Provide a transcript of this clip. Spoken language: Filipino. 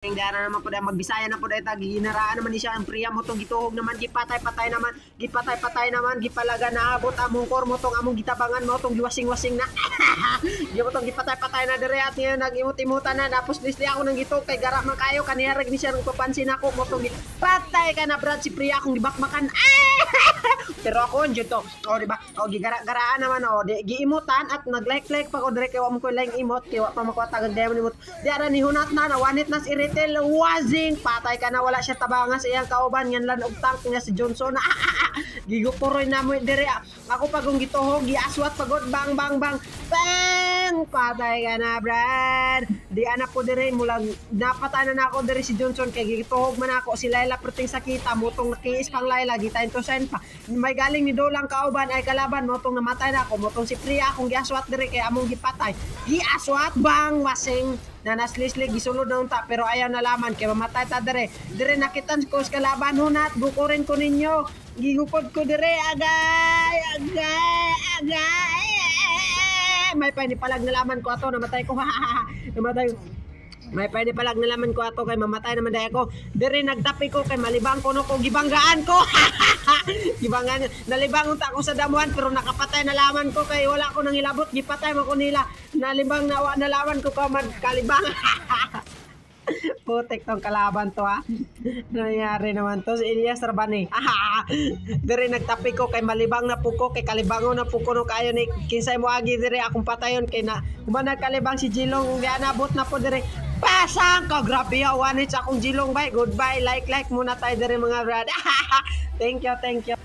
Dara naman po dahil magbisaya na po dahil ginaraan naman ni siya ang priya mo tong gituhog naman gipatay-patay naman gipalaga na abot among kormo tong among gitabangan mo tong giwasing-wasing na di mo tong gipatay-patay na dire at niya nag-imut-imutan na tapos lisli ako nang gito kay gara man kayo kaniyarag ni siya nung papansin ako mo tong patay ka na brad si priya akong gibakmakan pero ako dito o di ba o gigara-garaan naman o di giimutan at nag-like pa ko dire kay wa mo ko lang imot kay wa pa makuha tagad mo di ara ni hunat na wanit na iritel wazing patay ka na wala siya tabangas iyang kauban yan lan og tank nga si Johnson gigupuroy na mo dire ako pagong gituhog giaswat pagod bang patay ka na brad di anak ko dire mula napatanan na ako dire si Johnson kay gituhog man ako si Laila perting sakita motong nakiis pang Laila gitayin to sen pa may galing ni Dolang kauban ay kalaban motong namatay na ako motong si Priya akong giaswat dire kay among gipatay giaswat bang wasing na naslislig gisulod na unta pero ayaw nalaman kay mamatay ta dire nakitan ko sa kalaban hunat bukurin ko ninyo gigupod ko dire agay may panipalag nalaman ko ato namatay ko namatay may pwede palag nalaman ko ato kay mamatay naman dahil ako dire nagtapi ko kay malibang ko no ko gibanggaan ko gibanggaan nalibang unta ako sa damuhan pero nakapatay nalaman ko kay wala ko nang ilabot gipatay mo ko nila nalibang nawa nalaman ko ka magkalibang putik tong kalaban to nangyari naman to si Elias Rabani dire nagtapi ko kay malibang na puko kay kalibangon na puko no kayo ni kinsay mo agi dire akong patayon kay na human kalibang si Jilong gianabot na po dire pasang ka grabe yawan sa akong Jilong bay goodbye like muna tayo dire mga brad thank you